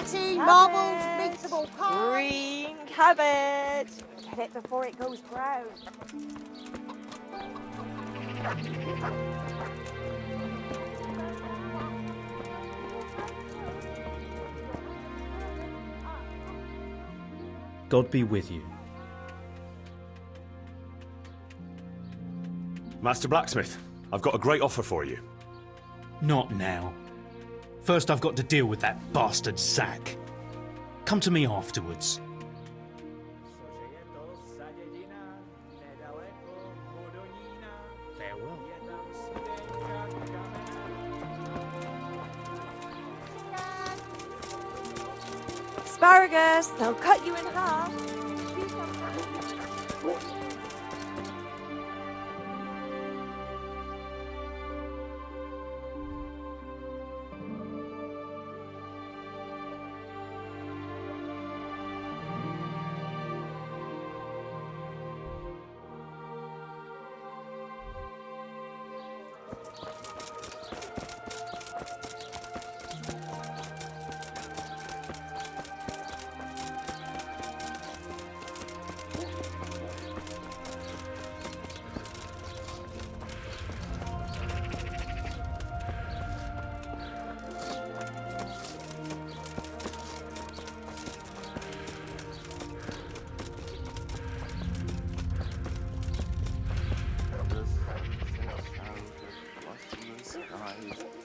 spaghetti, marbles, mixable pie. Green cabbage. Get it before it goes brown. God be with you. Master Blacksmith, I've got a great offer for you. Not now. First I've got to deal with that bastard Zack. Come to me afterwards. Farewell. Asparagus, they'll cut you in half.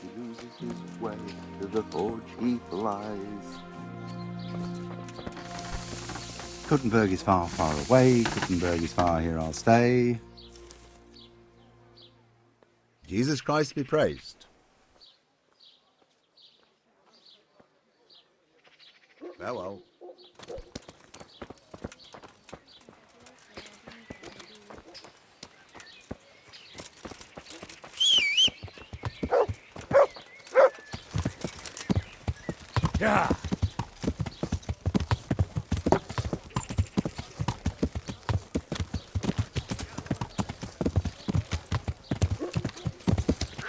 He loses his way, to the forge he flies. Kuttenberg is far, far away. Kuttenberg is far, here I'll stay. Jesus Christ be praised. Farewell. Yeah.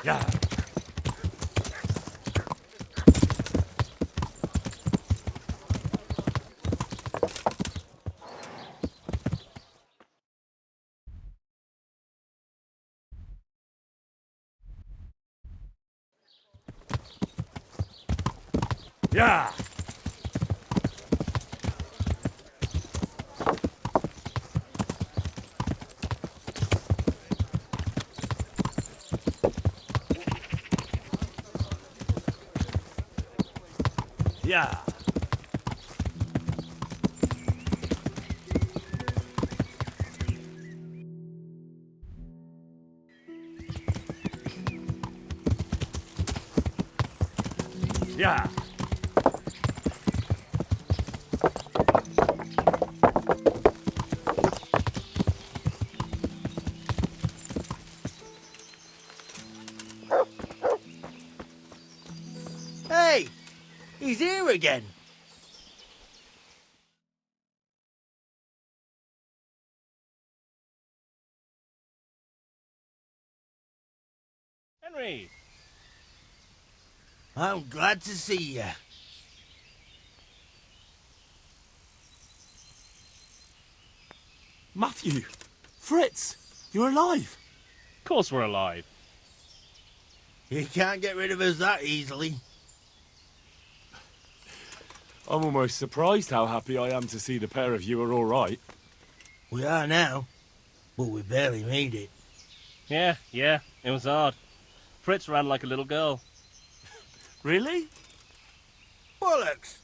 Yeah. Yeah. Yeah. Yeah. Hey! He's here again! Henry! I'm glad to see you. Matthew! Fritz! You're alive! Of course we're alive. You can't get rid of us that easily. I'm almost surprised how happy I am to see the pair of you are all right. We are now, but we barely made it. Yeah, it was hard. Fritz ran like a little girl. Really? Bollocks!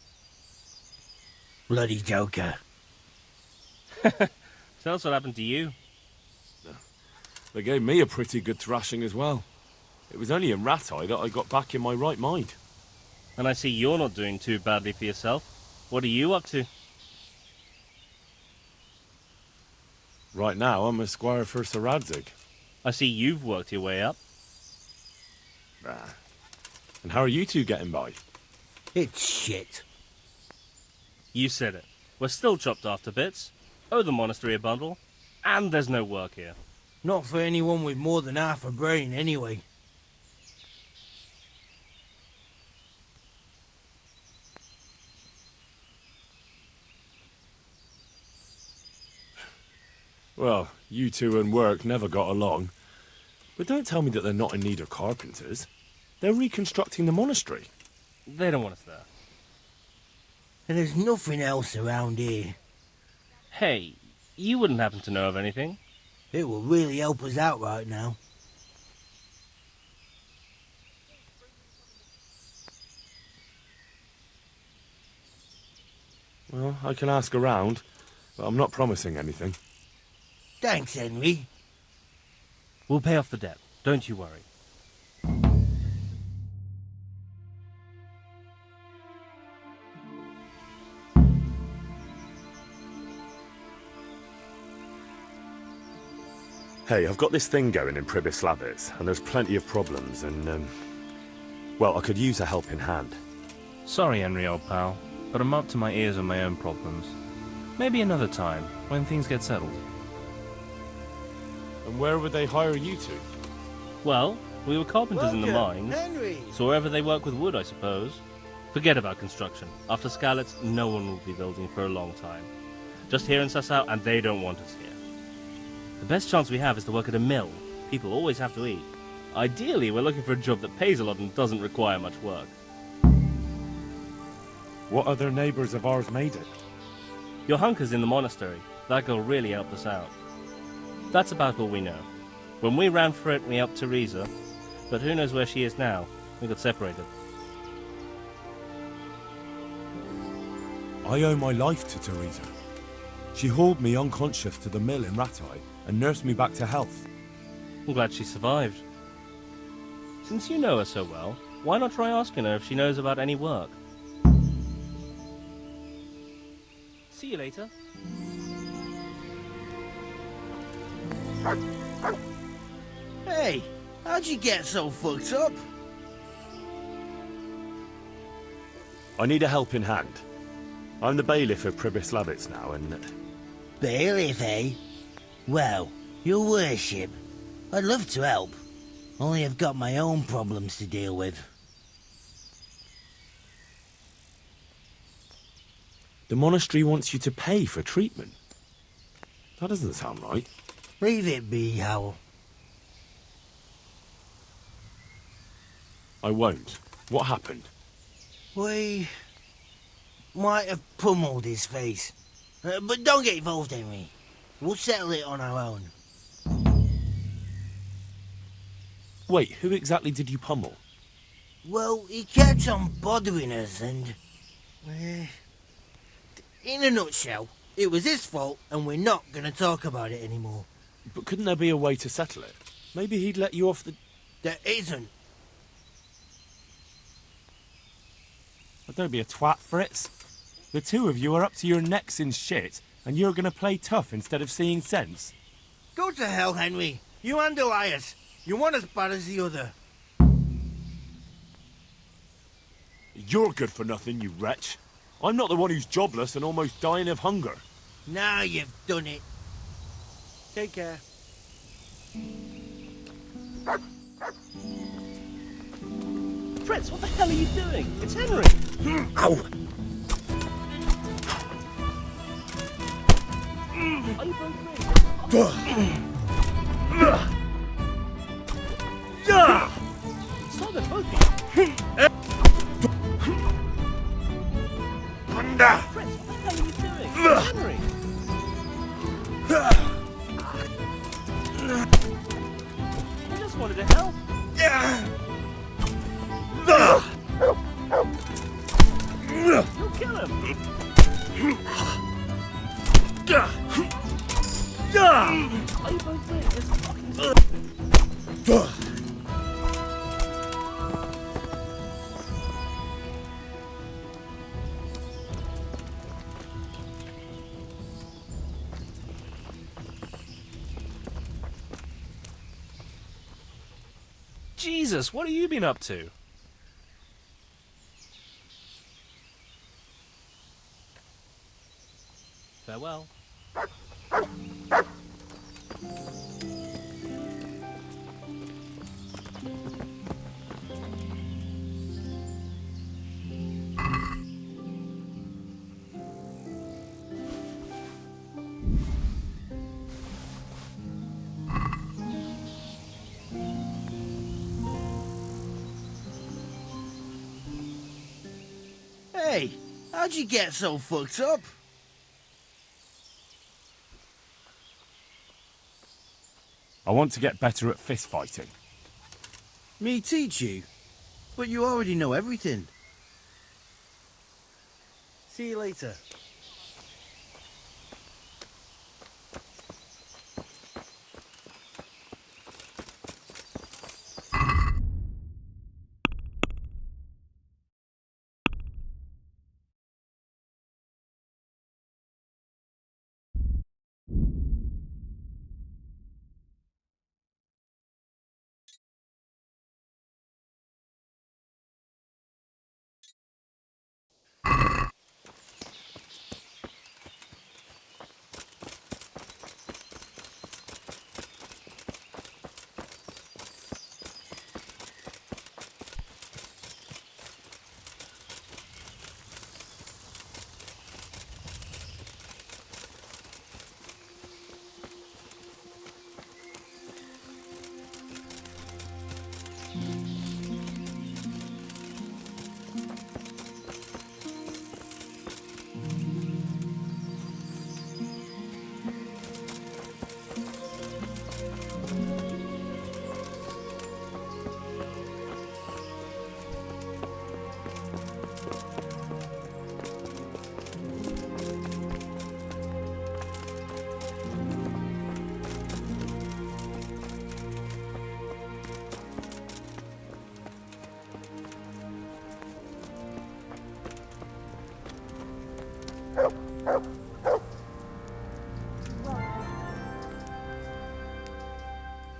Bloody joker. Tell us what happened to you. They gave me a pretty good thrashing as well. It was only in Rat-Eye that I got back in my right mind. And I see you're not doing too badly for yourself. What are you up to? Right now, I'm a squire for Sir Radzig. I see you've worked your way up. And how are you two getting by? It's shit. You said it. We're still chopped off to bits. Owe the monastery a bundle. And there's no work here. Not for anyone with more than half a brain, anyway. Well, you two and work never got along. But don't tell me that they're not in need of carpenters. They're reconstructing the monastery. They don't want us there. And there's nothing else around here. Hey, you wouldn't happen to know of anything? It will really help us out right now. Well, I can ask around, but I'm not promising anything. Thanks, Henry. We'll pay off the debt. Don't you worry. Hey, I've got this thing going in Pribyslavitz, and there's plenty of problems, and, well, I could use a helping hand. Sorry, Henry, old pal, but I'm up to my ears in my own problems. Maybe another time, when things get settled. And where would they hire you to? Well, we were carpenters in the mines, Henry. so wherever they work with wood, I suppose. Forget about construction. After Skalitz, no one will be building for a long time. Just here in Sasau, and they don't want us here. The best chance we have is to work at a mill. People always have to eat. Ideally, we're looking for a job that pays a lot and doesn't require much work. What other neighbours of ours made it? Your hunker's in the monastery. That girl really helped us out. That's about all we know. When we ran for it, we helped Teresa. But who knows where she is now? We got separated. I owe my life to Teresa. She hauled me unconscious to the mill in Ratai and nursed me back to health. I'm glad she survived. Since you know her so well, why not try asking her if she knows about any work? See you later. Hey, how'd you get so fucked up? I need a helping hand. I'm the bailiff of Pribyslavitz now, and... Bailiff, eh? Well, your worship, I'd love to help. Only I've got my own problems to deal with. The monastery wants you to pay for treatment. That doesn't sound right. Leave it be, Howell. I won't. What happened? We might have pummeled his face. But don't get involved, Henry. We'll settle it on our own. Wait, who exactly did you pummel? Well, he kept on bothering us and... in a nutshell, it was his fault and we're not going to talk about it anymore. But couldn't there be a way to settle it? Maybe he'd let you off the... There isn't. Well, don't be a twat, Fritz. The two of you are up to your necks in shit, and you're going to play tough instead of seeing sense. Go to hell, Henry. You and Elias. You're one as bad as the other. You're good for nothing, you wretch. I'm not the one who's jobless and almost dying of hunger. Now you've done it. Take care. Fritz, what the hell are you doing? It's Henry! Ow! Are you both free? Stop it, both of you! Fritz, what the hell are you doing? It's Henry! I just wanted to help. You'll kill him! Are you both doing this fucking... Jesus, what have you been up to? Farewell. How'd you get so fucked up? I want to get better at fist fighting. Me teach you? But you already know everything. See you later.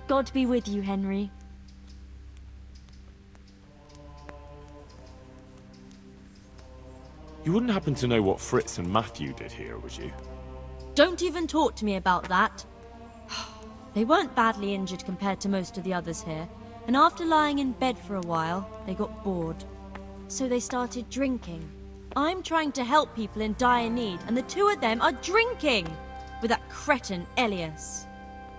God be with you, Henry. You wouldn't happen to know what Fritz and Matthew did here, would you? Don't even talk to me about that. They weren't badly injured compared to most of the others here, and after lying in bed for a while, they got bored. So they started drinking. I'm trying to help people in dire need, and the two of them are drinking! With that cretin Elias.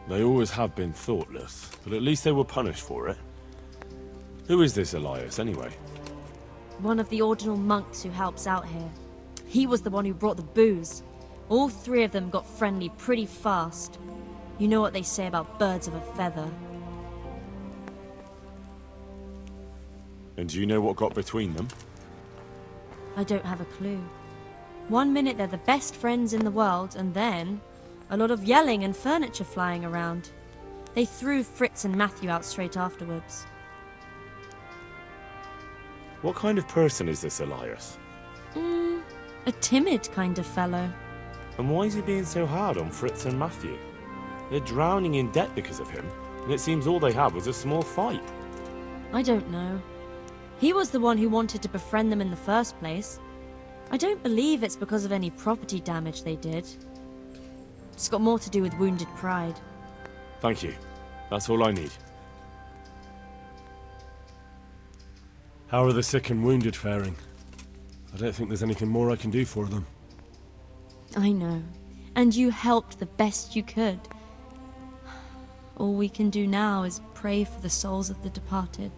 They always have been thoughtless, but at least they were punished for it. Who is this Elias, anyway? One of the ordinal monks who helps out here. He was the one who brought the booze. All three of them got friendly pretty fast. You know what they say about birds of a feather. And do you know what got between them? I don't have a clue. One minute they're the best friends in the world, and then a lot of yelling and furniture flying around. They threw Fritz and Matthew out straight afterwards. What kind of person is this Elias? A timid kind of fellow. And why is he being so hard on Fritz and Matthew? They're drowning in debt because of him, and it seems all they had was a small fight. I don't know. He was the one who wanted to befriend them in the first place. I don't believe it's because of any property damage they did. It's got more to do with wounded pride. Thank you. That's all I need. How are the sick and wounded faring? I don't think there's anything more I can do for them. I know. And you helped the best you could. All we can do now is pray for the souls of the departed.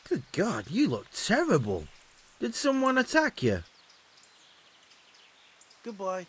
Good God, you look terrible. Did someone attack you? Goodbye.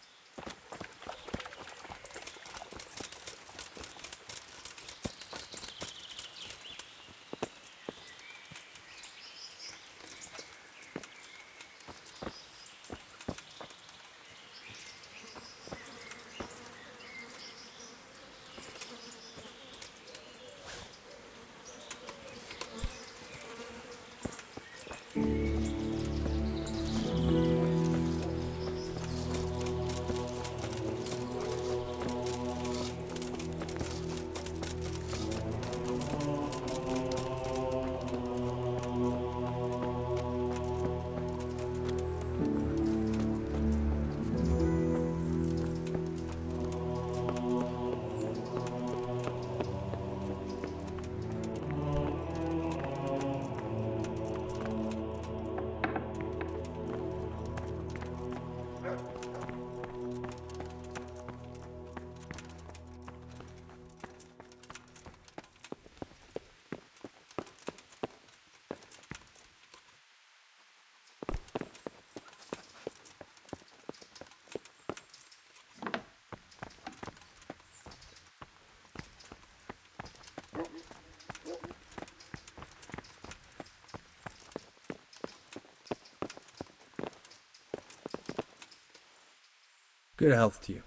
Good health to you.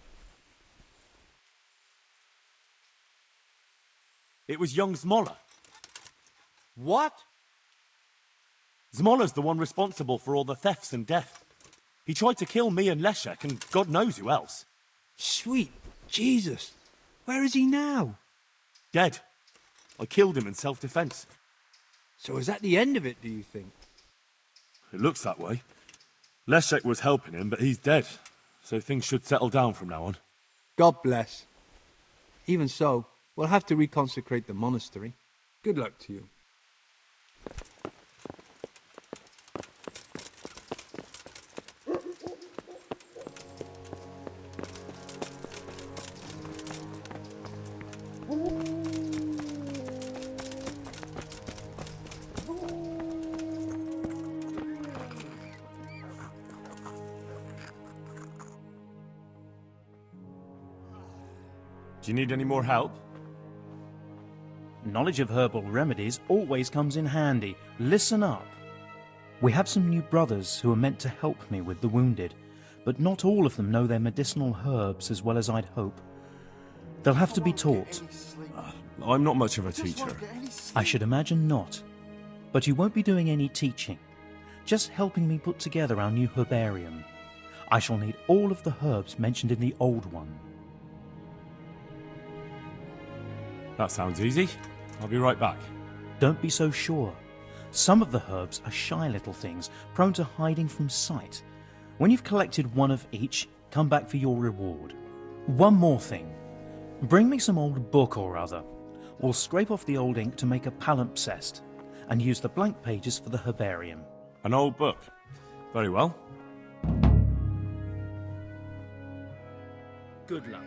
It was young Zmolla. What? Zmolla's the one responsible for all the thefts and death. He tried to kill me and Leszek, and God knows who else. Sweet Jesus. Where is he now? Dead. I killed him in self-defense. So is that the end of it, do you think? It looks that way. Leszek was helping him, but he's dead. So things should settle down from now on. God bless. Even so, we'll have to reconsecrate the monastery. Good luck to you. Do you need any more help? Knowledge of herbal remedies always comes in handy. Listen up. We have some new brothers who are meant to help me with the wounded, but not all of them know their medicinal herbs as well as I'd hope. They'll have to be taught. I'm not much of a teacher. I should imagine not. But you won't be doing any teaching, just helping me put together our new herbarium. I shall need all of the herbs mentioned in the old one. That sounds easy. I'll be right back. Don't be so sure. Some of the herbs are shy little things, prone to hiding from sight. When you've collected one of each, come back for your reward. One more thing. Bring me some old book or other. We'll scrape off the old ink to make a palimpsest, and use the blank pages for the herbarium. An old book. Very well. Good luck.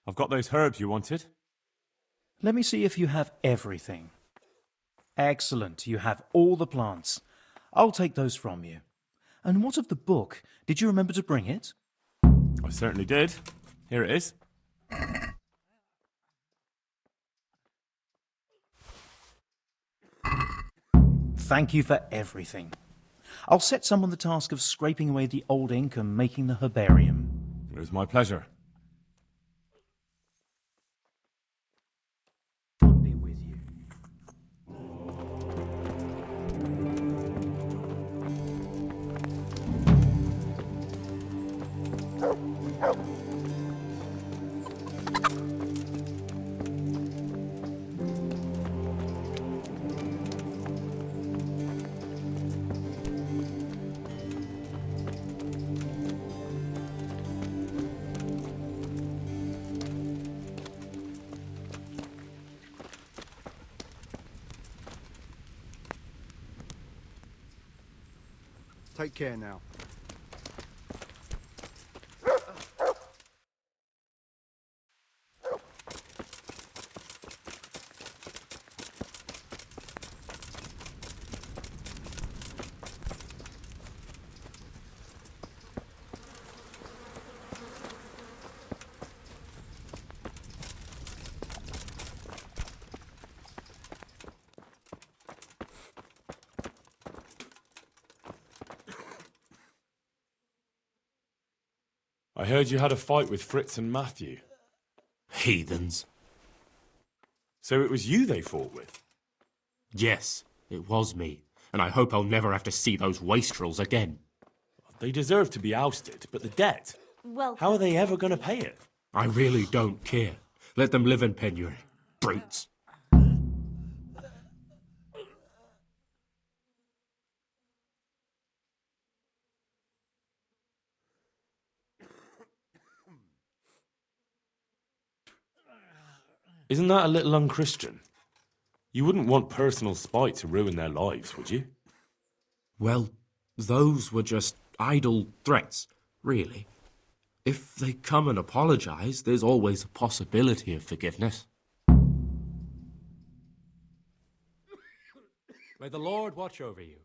I've got those herbs you wanted. Let me see if you have everything. Excellent, you have all the plants. I'll take those from you. And what of the book? Did you remember to bring it? I certainly did. Here it is. Thank you for everything. I'll set someone the task of scraping away the old ink and making the herbarium. It was my pleasure. God be with you. Take care now. I heard you had a fight with Fritz and Matthew. Heathens. So it was you they fought with? Yes, it was me, and I hope I'll never have to see those wastrels again. They deserve to be ousted, but the debt? Well, How are they ever going to pay it? I really don't care. Let them live in penury. Brutes. Isn't that a little unchristian? You wouldn't want personal spite to ruin their lives, would you? Well, those were just idle threats, really. If they come and apologize, there's always a possibility of forgiveness. May the Lord watch over you.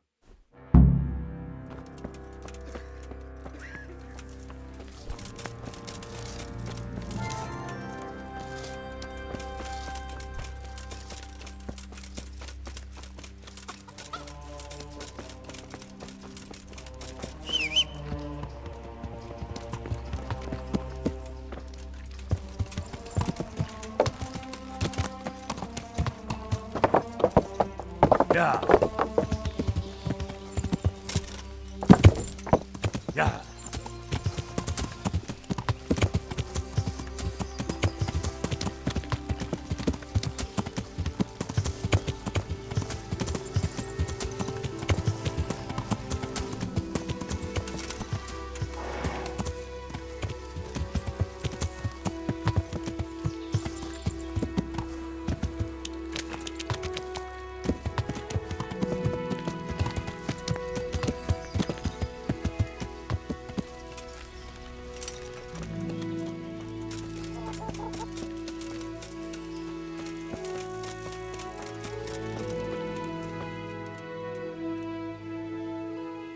Yeah. Yeah.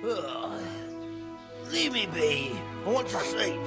Ugh. Leave me be. I want to sleep.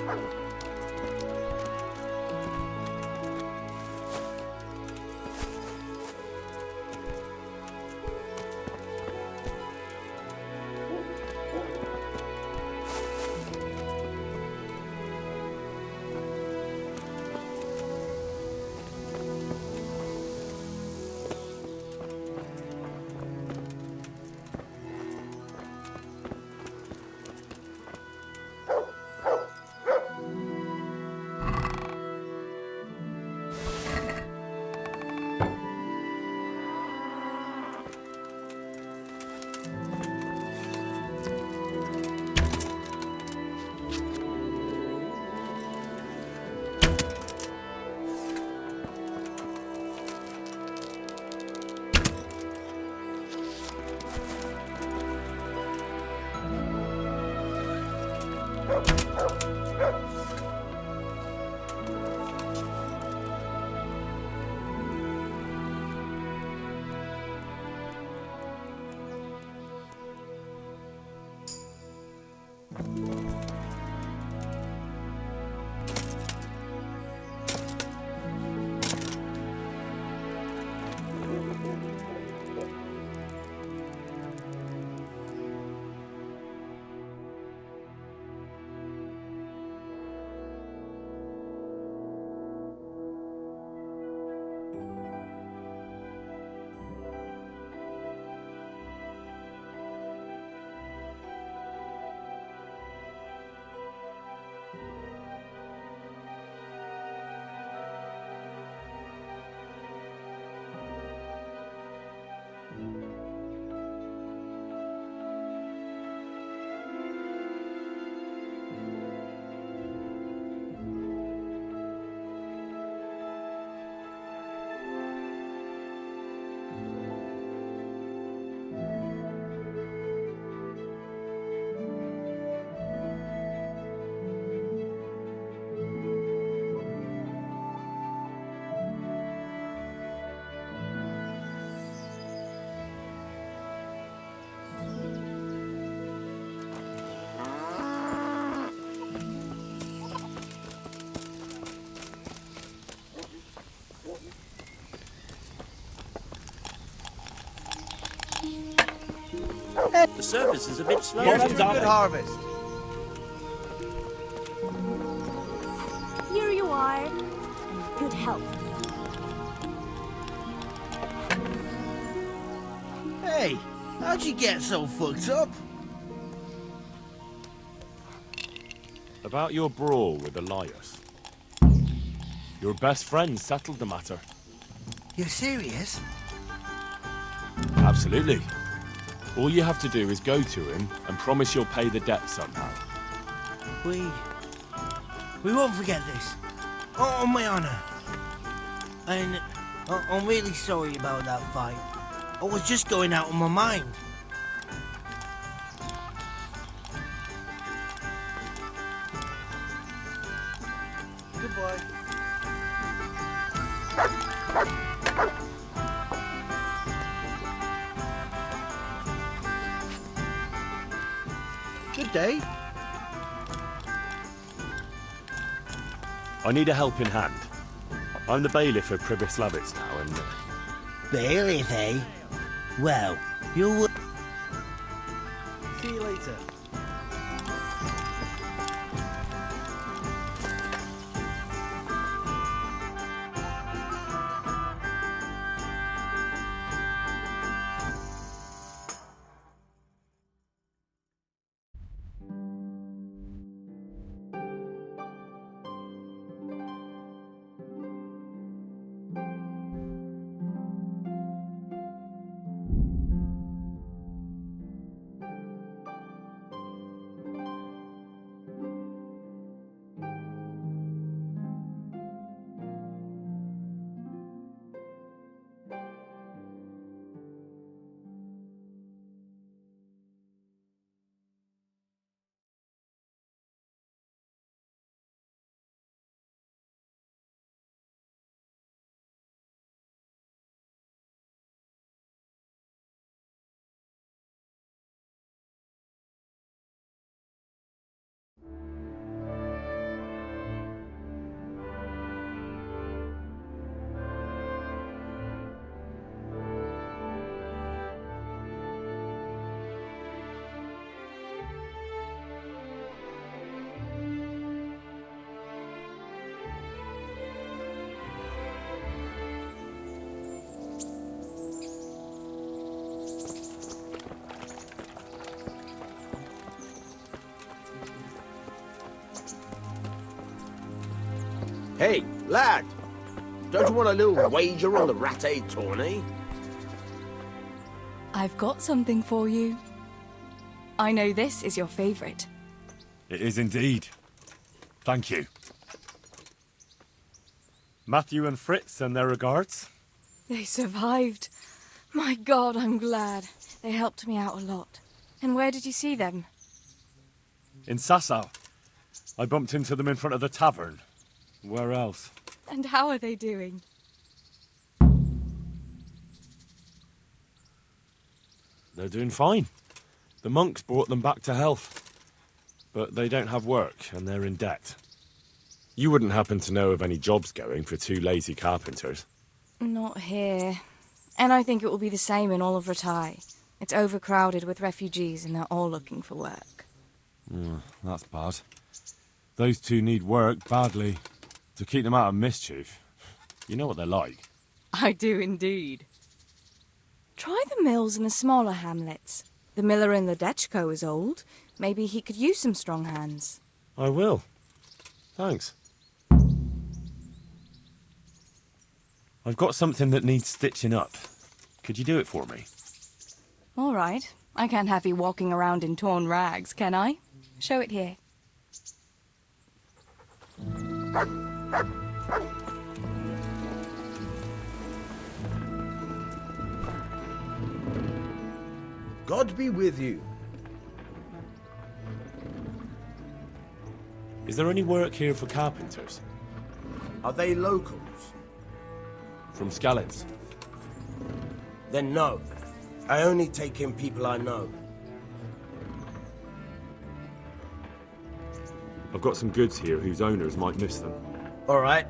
The service is a bit slow. Here's to a good harvest. tired, and good health. Hey, how'd you get so fucked up? About your brawl with Elias. Your best friend settled the matter. You're serious? Absolutely. All you have to do is go to him and promise you'll pay the debt somehow. We won't forget this. On my honor. And I'm really sorry about that fight. I was just going out of my mind. Goodbye. Good day. I need a helping hand. I'm the bailiff of Pribyslavitz now, and... Bailiff, eh? Well, you'll... See you later. Hey, lad! Don't you want a little wager on the ratte tourney? I've got something for you. I know this is your favourite. It is indeed. Thank you. Matthew and Fritz send their regards. They survived. My God, I'm glad. They helped me out a lot. And where did you see them? In Sasau. I bumped into them in front of the tavern. Where else? And how are they doing? They're doing fine. The monks brought them back to health. But they don't have work, and they're in debt. You wouldn't happen to know of any jobs going for two lazy carpenters? Not here. And I think it will be the same in all of Ratai. It's overcrowded with refugees, and they're all looking for work. That's bad. Those two need work badly. To keep them out of mischief. You know what they're like. I do indeed. Try the mills in the smaller hamlets. The miller in the Dechko is old. Maybe he could use some strong hands. I will. Thanks. I've got something that needs stitching up. Could you do it for me? All right. I can't have you walking around in torn rags, can I? Show it here. God be with you. Is there any work here for carpenters? Are they locals? From Skalitz? Then no. I only take in people I know. I've got some goods here whose owners might miss them. All right.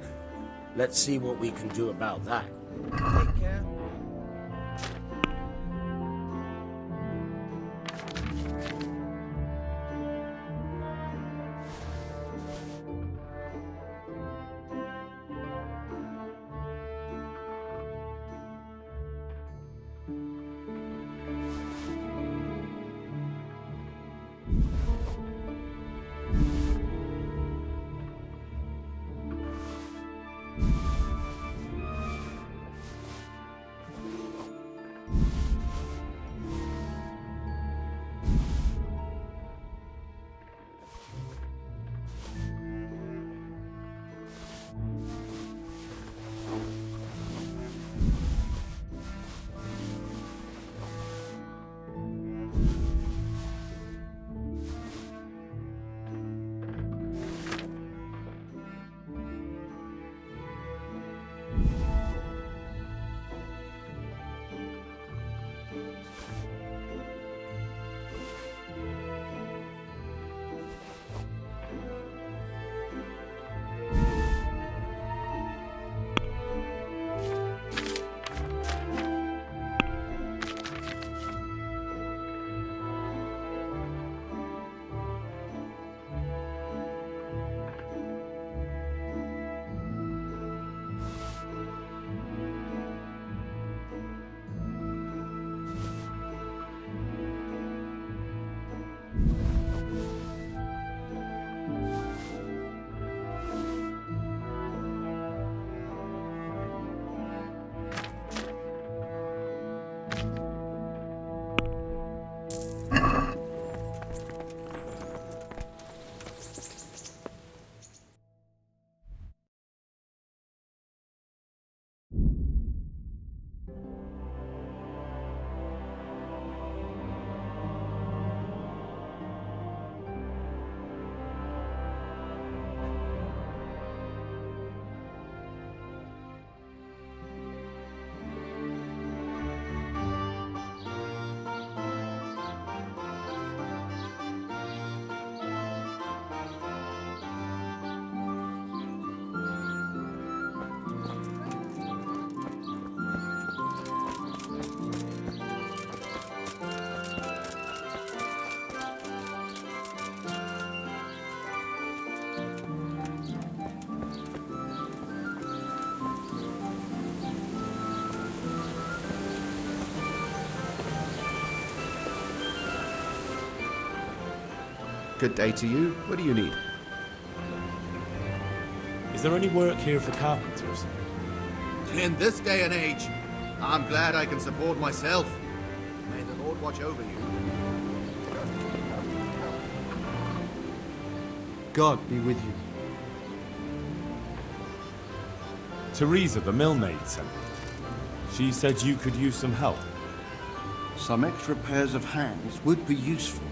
Let's see what we can do about that. Take care. Good day to you. What do you need? Is there any work here for carpenters? In this day and age, I'm glad I can support myself. May the Lord watch over you. God be with you. Teresa, the millmaid, sent me. She said you could use some help. Some extra pairs of hands would be useful.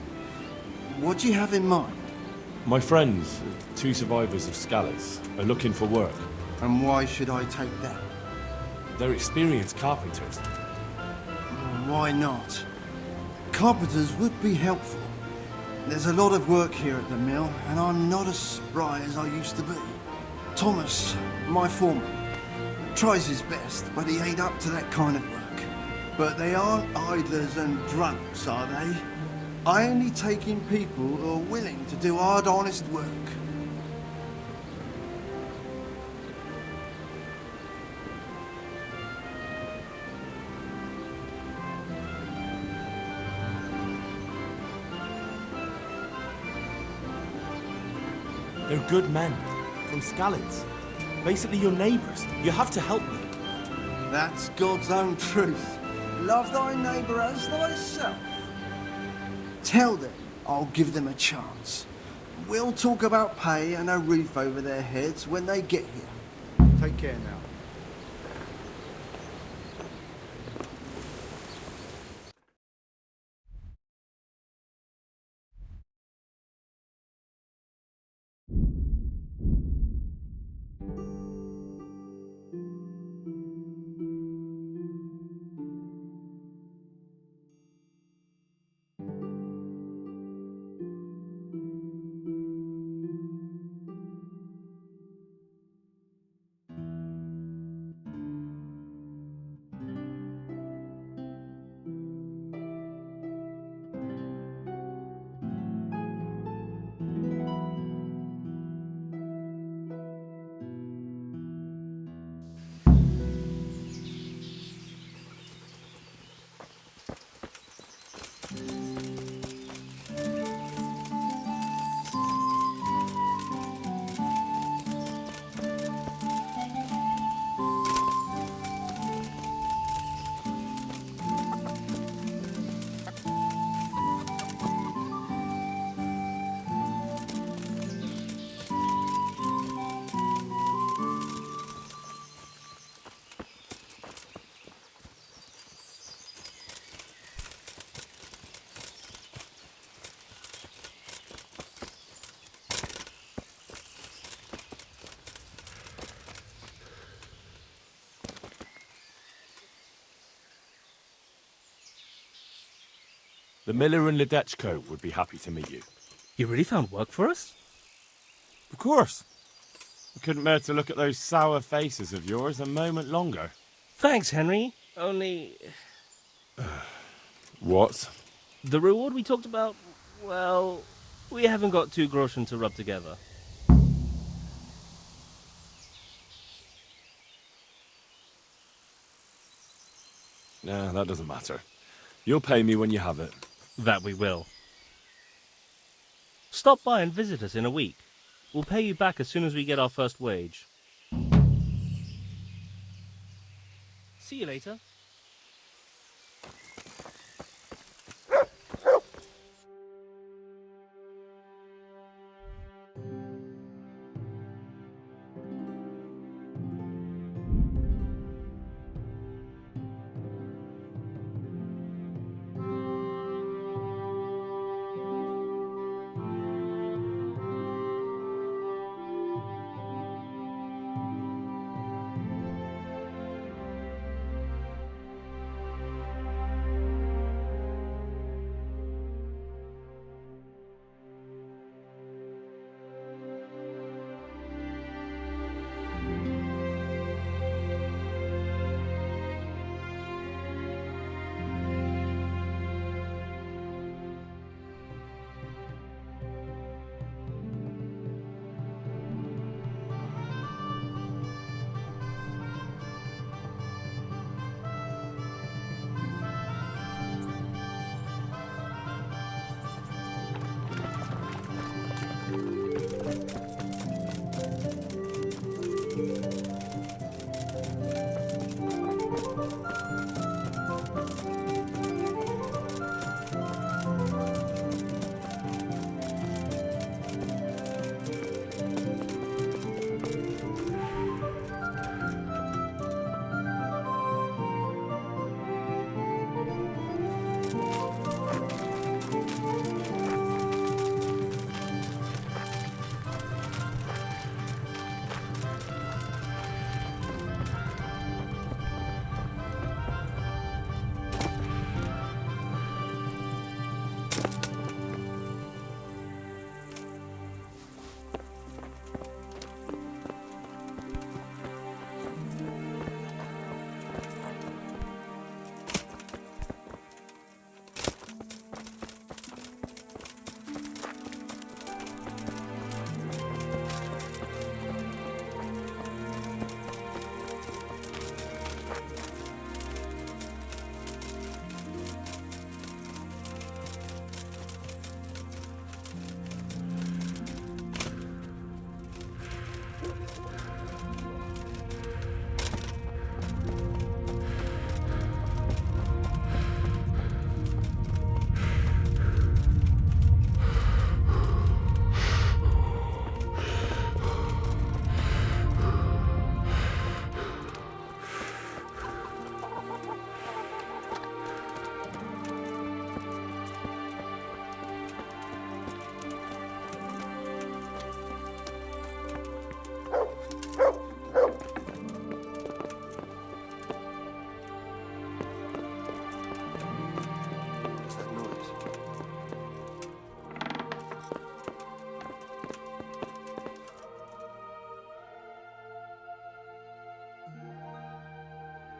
What do you have in mind? My friends, 2 survivors of Scallots, are looking for work. And why should I take them? They're experienced carpenters. Why not? Carpenters would be helpful. There's a lot of work here at the mill, and I'm not as spry as I used to be. Thomas, my foreman, tries his best, but he ain't up to that kind of work. But they aren't idlers and drunks, are they? I only take in people who are willing to do hard, honest work. They're good men, from Scallots. Basically your neighbours. You have to help them. That's God's own truth. Love thy neighbour as thyself. Tell them I'll give them a chance. We'll talk about pay and a roof over their heads when they get here. Take care now. The miller in Ledechko would be happy to meet you. You really found work for us? Of course. I couldn't bear to look at those sour faces of yours a moment longer. Thanks, Henry. Only... What? The reward we talked about, well, we haven't got 2 groschen to rub together. Nah, that doesn't matter. You'll pay me when you have it. That we will. Stop by and visit us in a week. We'll pay you back as soon as we get our first wage. See you later.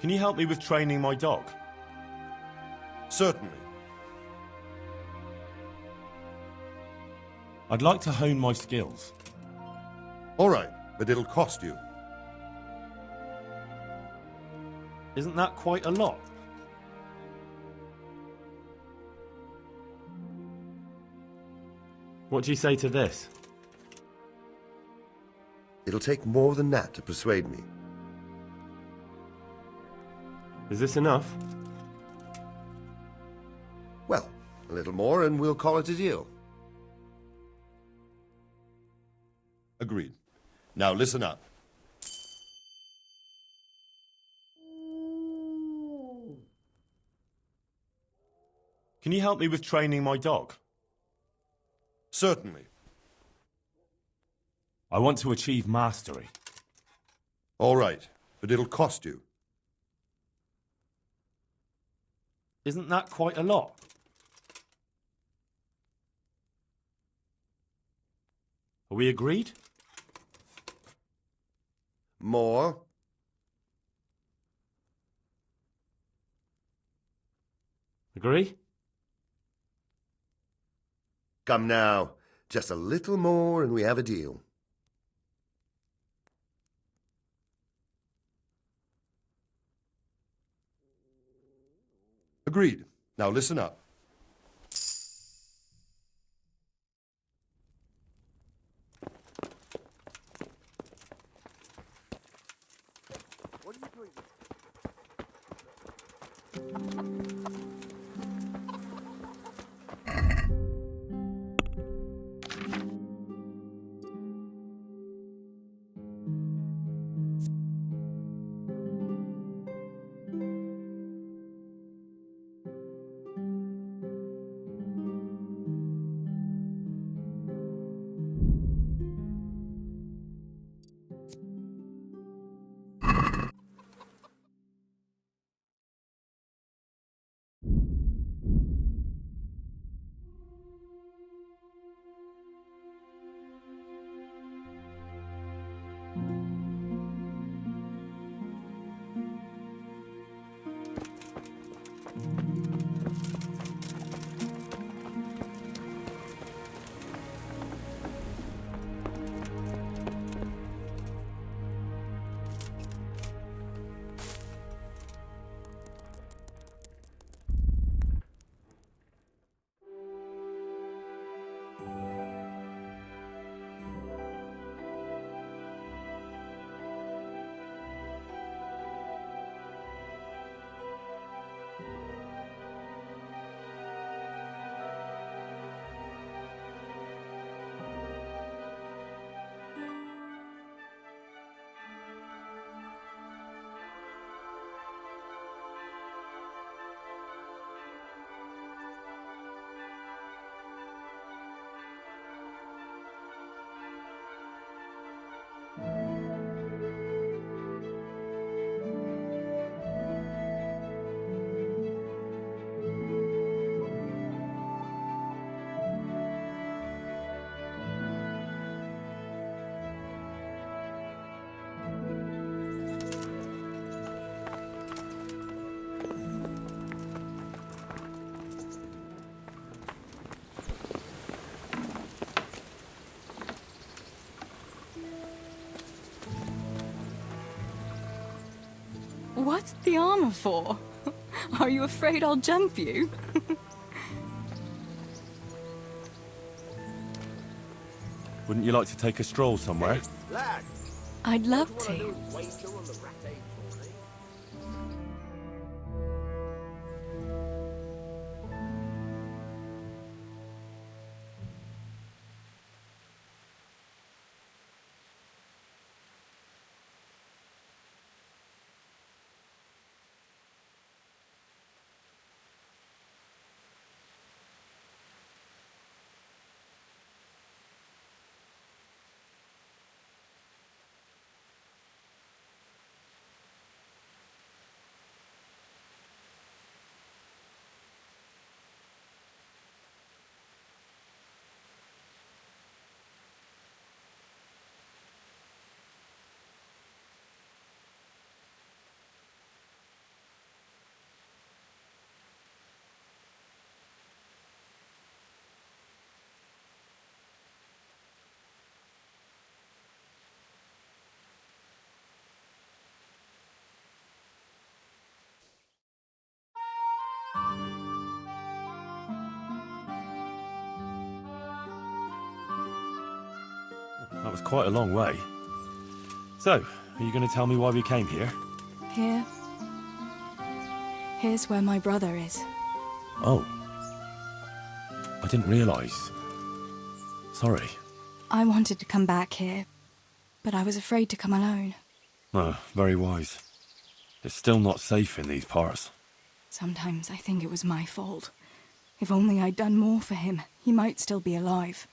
Can you help me with training my dog? Certainly. I'd like to hone my skills. All right, but it'll cost you. Isn't that quite a lot? What do you say to this? It'll take more than that to persuade me. Is this enough? Well, a little more and we'll call it a deal. Agreed. Now listen up. Can you help me with training my dog? Certainly. I want to achieve mastery. All right, but it'll cost you. Isn't that quite a lot? Are we agreed? More. Agree? Come now. Just a little more and we have a deal. Agreed. Now listen up. What are you doing? What's the armor for? Are you afraid I'll jump you? Wouldn't you like to take a stroll somewhere? Lad, I'd love want a to. little wager on the rat egg for me? That was quite a long way. So, are you going to tell me why we came here? Here's where my brother is. Oh. I didn't realise. Sorry. I wanted to come back here, but I was afraid to come alone. Oh, very wise. It's still not safe in these parts. Sometimes I think it was my fault. If only I'd done more for him, he might still be alive.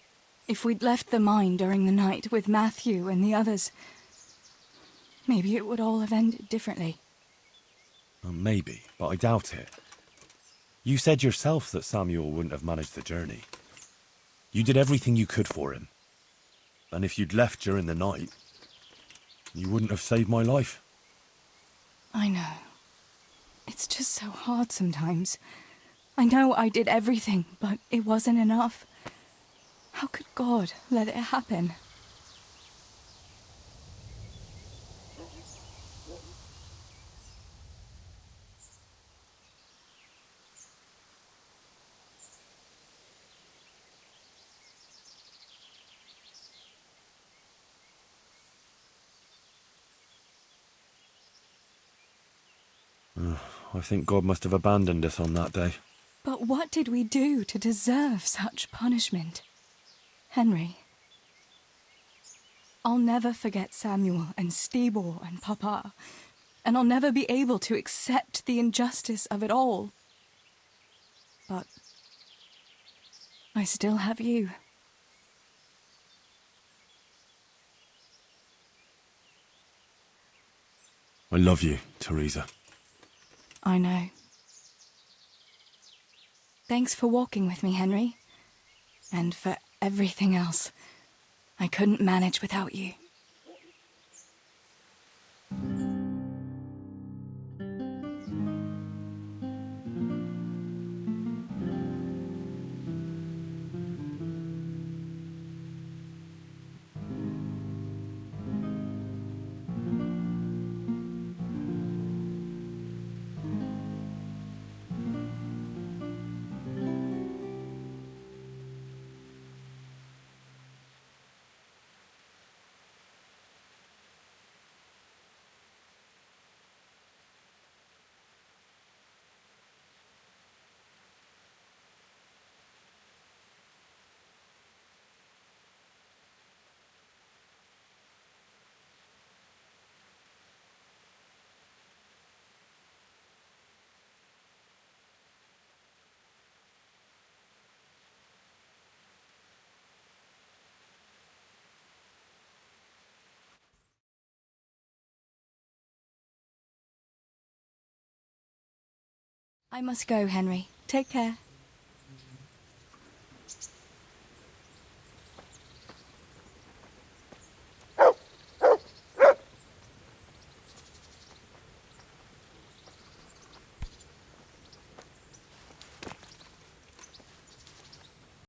If we'd left the mine during the night with Matthew and the others, maybe it would all have ended differently. Maybe, but I doubt it. You said yourself that Samuel wouldn't have managed the journey. You did everything you could for him. And if you'd left during the night, you wouldn't have saved my life. I know. It's just so hard sometimes. I know I did everything, but it wasn't enough. How could God let it happen? I think God must have abandoned us on that day. But what did we do to deserve such punishment? Henry, I'll never forget Samuel and Stibor and Papa, and I'll never be able to accept the injustice of it all. But I still have you. I love you, Teresa. I know. Thanks for walking with me, Henry. And for everything else. I couldn't manage without you. I must go, Henry. Take care.